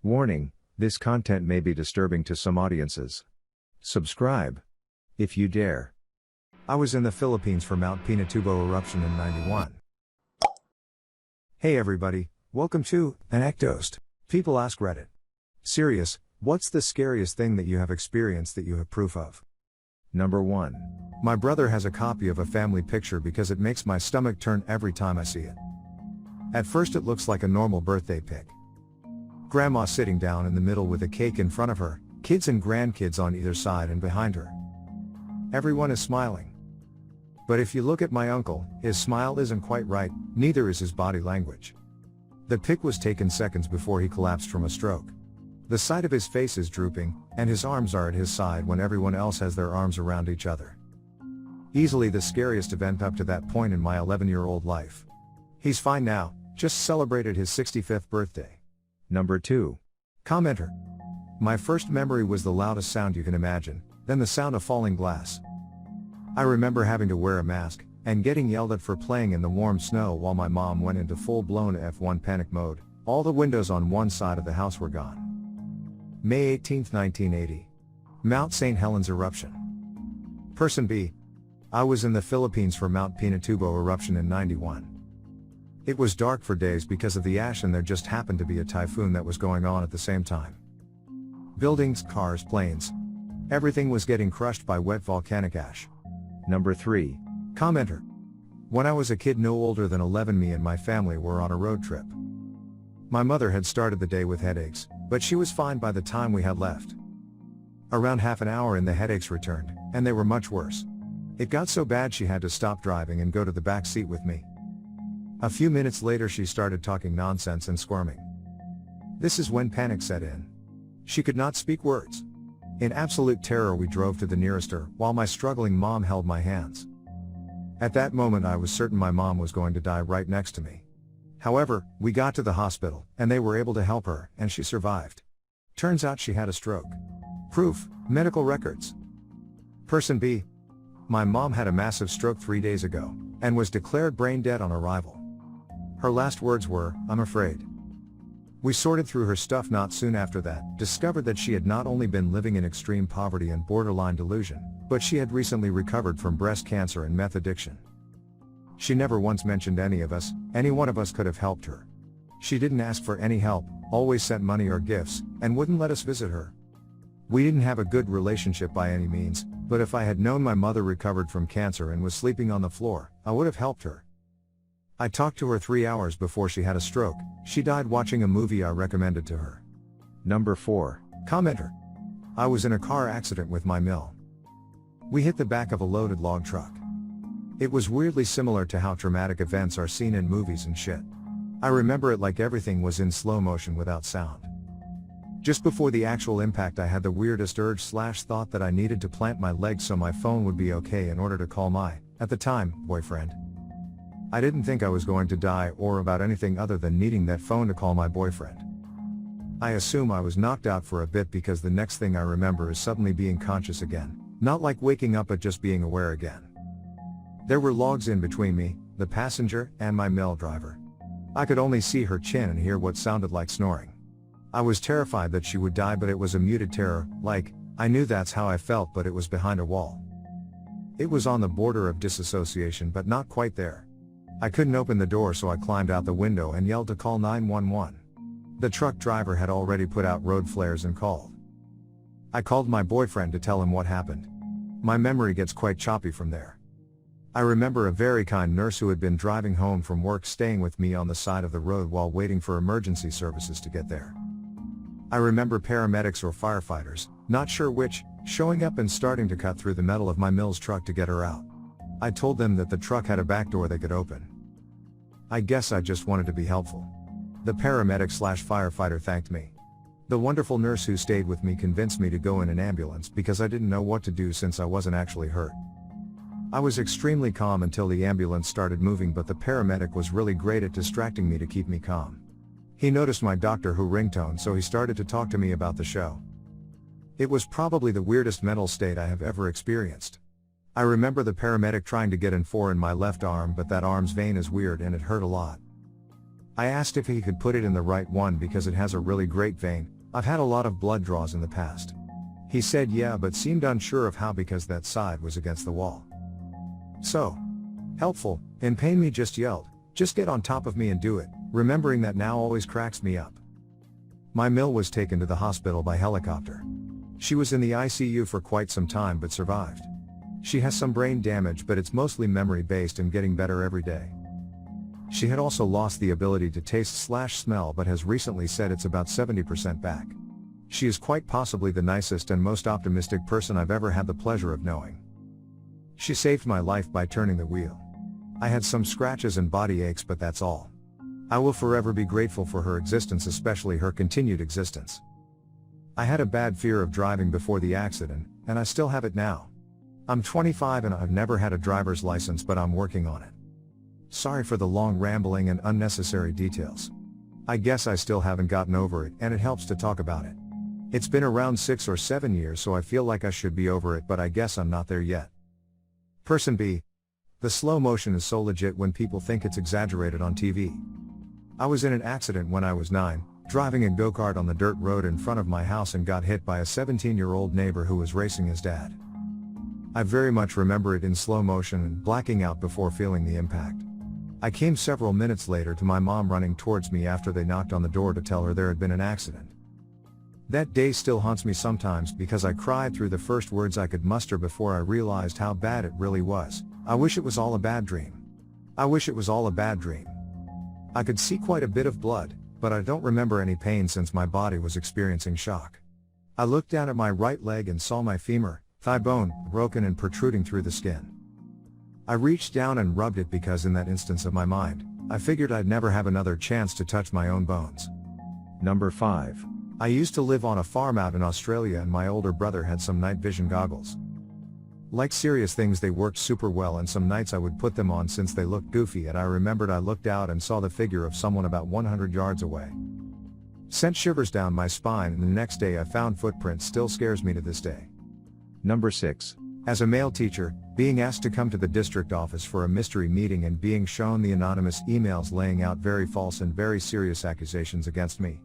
Warning, this content may be disturbing to some audiences. Subscribe, if you dare. I was in the Philippines for Mount Pinatubo eruption in '91. Hey everybody, welcome to ANECDOSED. People ask Reddit. Serious, what's the scariest thing that you have experienced that you have proof of? Number 1. My brother has a copy of a family picture because it makes my stomach turn every time I see it. At first it looks like a normal birthday pic. Grandma sitting down in the middle with a cake in front of her, kids and grandkids on either side and behind her. Everyone is smiling. But if you look at my uncle, his smile isn't quite right, neither is his body language. The pic was taken seconds before he collapsed from a stroke. The side of his face is drooping, and his arms are at his side when everyone else has their arms around each other. Easily the scariest event up to that point in my 11-year-old life. He's fine now, just celebrated his 65th birthday. Number 2. Commenter. My first memory was the loudest sound you can imagine, then the sound of falling glass. I remember having to wear a mask, and getting yelled at for playing in the warm snow while my mom went into full-blown F1 panic mode. All the windows on one side of the house were gone. May 18, 1980. Mount St. Helens eruption. Person B. I was in the Philippines for Mount Pinatubo eruption in '91. It was dark for days because of the ash, and there just happened to be a typhoon that was going on at the same time. Buildings, cars, planes. Everything was getting crushed by wet volcanic ash. Number 3. Commenter. When I was a kid no older than 11, me and my family were on a road trip. My mother had started the day with headaches, but she was fine by the time we had left. Around half an hour in, the headaches returned, and they were much worse. It got so bad she had to stop driving and go to the back seat with me. A few minutes later she started talking nonsense and squirming. This is when panic set in. She could not speak words. In absolute terror we drove to the nearest her, while my struggling mom held my hands. At that moment I was certain my mom was going to die right next to me. However, we got to the hospital, and they were able to help her, and she survived. Turns out she had a stroke. Proof, medical records. Person B. My mom had a massive stroke 3 days ago, and was declared brain dead on arrival. Her last words were, "I'm afraid." We sorted through her stuff not soon after that, discovered that she had not only been living in extreme poverty and borderline delusion, but she had recently recovered from breast cancer and meth addiction. She never once mentioned any of us, any one of us could have helped her. She didn't ask for any help, always sent money or gifts, and wouldn't let us visit her. We didn't have a good relationship by any means, but if I had known my mother recovered from cancer and was sleeping on the floor, I would have helped her. I talked to her 3 hours before she had a stroke. She died watching a movie I recommended to her. Number 4. Commenter. I was in a car accident with my mill. We hit the back of a loaded log truck. It was weirdly similar to how traumatic events are seen in movies and shit. I remember it like everything was in slow motion without sound. Just before the actual impact I had the weirdest urge/thought that I needed to plant my leg so my phone would be okay in order to call my, at the time, boyfriend. I didn't think I was going to die or about anything other than needing that phone to call my boyfriend. I assume I was knocked out for a bit because the next thing I remember is suddenly being conscious again, not like waking up but just being aware again. There were logs in between me, the passenger, and my mill driver. I could only see her chin and hear what sounded like snoring. I was terrified that she would die, but it was a muted terror, like, I knew that's how I felt, but it was behind a wall. It was on the border of disassociation but not quite there. I couldn't open the door, so I climbed out the window and yelled to call 911. The truck driver had already put out road flares and called. I called my boyfriend to tell him what happened. My memory gets quite choppy from there. I remember a very kind nurse who had been driving home from work staying with me on the side of the road while waiting for emergency services to get there. I remember paramedics or firefighters, not sure which, showing up and starting to cut through the metal of my mill's truck to get her out. I told them that the truck had a back door they could open. I guess I just wanted to be helpful. The paramedic/firefighter thanked me. The wonderful nurse who stayed with me convinced me to go in an ambulance because I didn't know what to do since I wasn't actually hurt. I was extremely calm until the ambulance started moving, but the paramedic was really great at distracting me to keep me calm. He noticed my Doctor Who ringtone, so he started to talk to me about the show. It was probably the weirdest mental state I have ever experienced. I remember the paramedic trying to get in my left arm, but that arm's vein is weird and it hurt a lot. I asked if he could put it in the right one because it has a really great vein. I've had a lot of blood draws in the past. He said yeah, but seemed unsure of how because that side was against the wall. So helpful. In pain, me just yelled, "Just get on top of me and do it," remembering that now always cracks me up. My mill was taken to the hospital by helicopter. She was in the ICU for quite some time but survived. She has some brain damage, but it's mostly memory based and getting better every day. She had also lost the ability to taste/smell but has recently said it's about 70% back. She is quite possibly the nicest and most optimistic person I've ever had the pleasure of knowing. She saved my life by turning the wheel. I had some scratches and body aches, but that's all. I will forever be grateful for her existence, especially her continued existence. I had a bad fear of driving before the accident, and I still have it now. I'm 25 and I've never had a driver's license, but I'm working on it. Sorry for the long rambling and unnecessary details. I guess I still haven't gotten over it, and it helps to talk about it. It's been around 6 or 7 years, so I feel like I should be over it, but I guess I'm not there yet. Person B. The slow motion is so legit when people think it's exaggerated on TV. I was in an accident when I was 9, driving a go-kart on the dirt road in front of my house and got hit by a 17-year-old neighbor who was racing his dad. I very much remember it in slow motion and blacking out before feeling the impact. I came several minutes later to my mom running towards me after they knocked on the door to tell her there had been an accident. That day still haunts me sometimes because I cried through the first words I could muster before I realized how bad it really was. I wish it was all a bad dream. I wish it was all a bad dream. I could see quite a bit of blood, but I don't remember any pain since my body was experiencing shock. I looked down at my right leg and saw my femur, thigh bone, broken and protruding through the skin. I reached down and rubbed it because in that instance of my mind, I figured I'd never have another chance to touch my own bones. Number 5. I used to live on a farm out in Australia, and my older brother had some night vision goggles. Like serious things, they worked super well, and some nights I would put them on since they looked goofy, and I remembered I looked out and saw the figure of someone about 100 yards away. Sent shivers down my spine, and the next day I found footprints. Still scares me to this day. Number 6. As a male teacher, being asked to come to the district office for a mystery meeting and being shown the anonymous emails laying out very false and very serious accusations against me.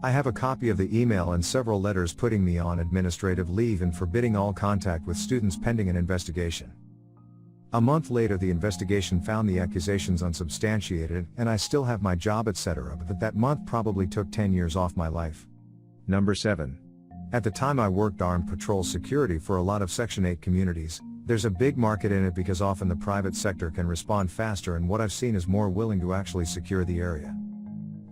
I have a copy of the email and several letters putting me on administrative leave and forbidding all contact with students pending an investigation. A month later, the investigation found the accusations unsubstantiated, and I still have my job, etc., but that month probably took 10 years off my life. Number 7. At the time I worked armed patrol security for a lot of Section 8 communities. There's a big market in it because often the private sector can respond faster, and what I've seen is more willing to actually secure the area.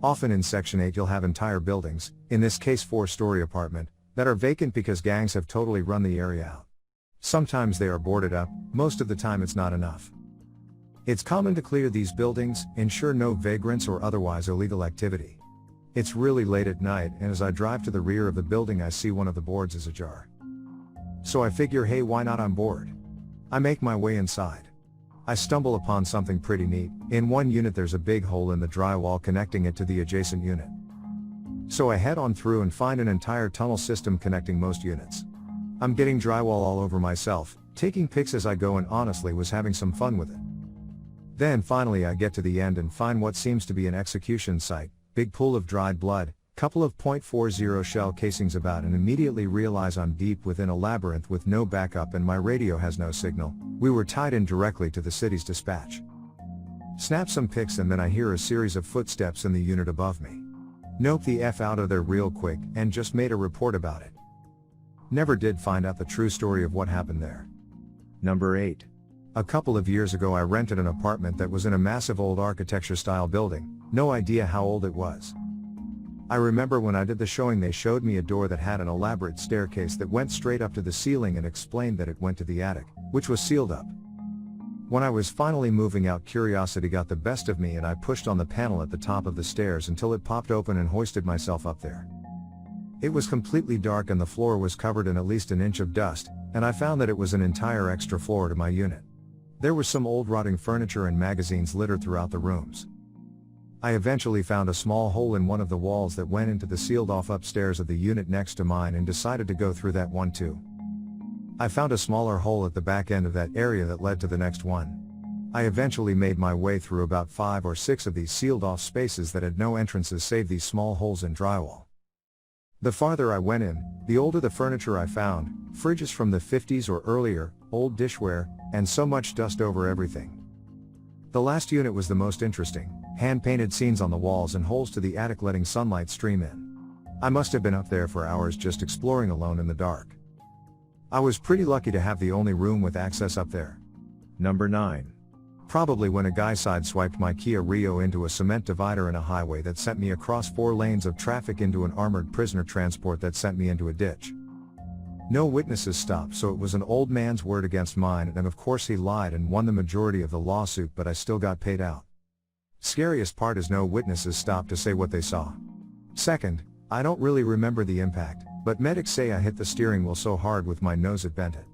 Often in Section 8 you'll have entire buildings, in this case 4-story apartment, that are vacant because gangs have totally run the area out. Sometimes they are boarded up, most of the time it's not enough. It's common to clear these buildings, ensure no vagrants or otherwise illegal activity. It's really late at night, and as I drive to the rear of the building I see one of the boards is ajar. So I figure, hey, why not on board? I make my way inside. I stumble upon something pretty neat. In one unit there's a big hole in the drywall connecting it to the adjacent unit. So I head on through and find an entire tunnel system connecting most units. I'm getting drywall all over myself, taking pics as I go, and honestly was having some fun with it. Then finally I get to the end and find what seems to be an execution site, big pool of dried blood, couple of .40 shell casings about, and immediately realize I'm deep within a labyrinth with no backup and my radio has no signal. We were tied in directly to the city's dispatch. Snap some pics and then I hear a series of footsteps in the unit above me. Nope the F out of there real quick and just made a report about it. Never did find out the true story of what happened there. Number 8. A couple of years ago I rented an apartment that was in a massive old architecture style building, no idea how old it was. I remember when I did the showing they showed me a door that had an elaborate staircase that went straight up to the ceiling and explained that it went to the attic, which was sealed up. When I was finally moving out, curiosity got the best of me and I pushed on the panel at the top of the stairs until it popped open and hoisted myself up there. It was completely dark and the floor was covered in at least an inch of dust, and I found that it was an entire extra floor to my unit. There was some old rotting furniture and magazines littered throughout the rooms. I eventually found a small hole in one of the walls that went into the sealed off upstairs of the unit next to mine and decided to go through that one too. I found a smaller hole at the back end of that area that led to the next one. I eventually made my way through about 5 or 6 of these sealed off spaces that had no entrances save these small holes in drywall. The farther I went in, the older the furniture I found, fridges from the 50s or earlier, old dishware, and so much dust over everything. The last unit was the most interesting, hand-painted scenes on the walls and holes to the attic letting sunlight stream in. I must have been up there for hours just exploring alone in the dark. I was pretty lucky to have the only room with access up there. Number 9. Probably when a guy sideswiped my Kia Rio into a cement divider in a highway that sent me across 4 lanes of traffic into an armored prisoner transport that sent me into a ditch. No witnesses stopped, so it was an old man's word against mine, and of course he lied and won the majority of the lawsuit, but I still got paid out. Scariest part is no witnesses stopped to say what they saw. Second, I don't really remember the impact, but medics say I hit the steering wheel so hard with my nose it bent it.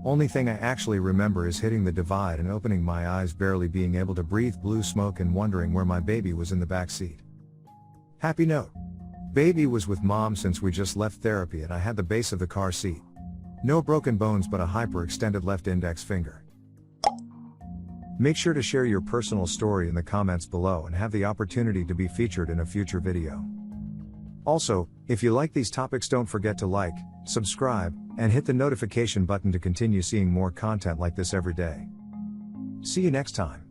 Only thing I actually remember is hitting the divide and opening my eyes, barely being able to breathe blue smoke, and wondering where my baby was in the back seat. Happy note. Baby was with mom since we just left therapy and I had the base of the car seat. No broken bones but a hyperextended left index finger. Make sure to share your personal story in the comments below and have the opportunity to be featured in a future video. Also, if you like these topics, don't forget to like, subscribe, and hit the notification button to continue seeing more content like this every day. See you next time.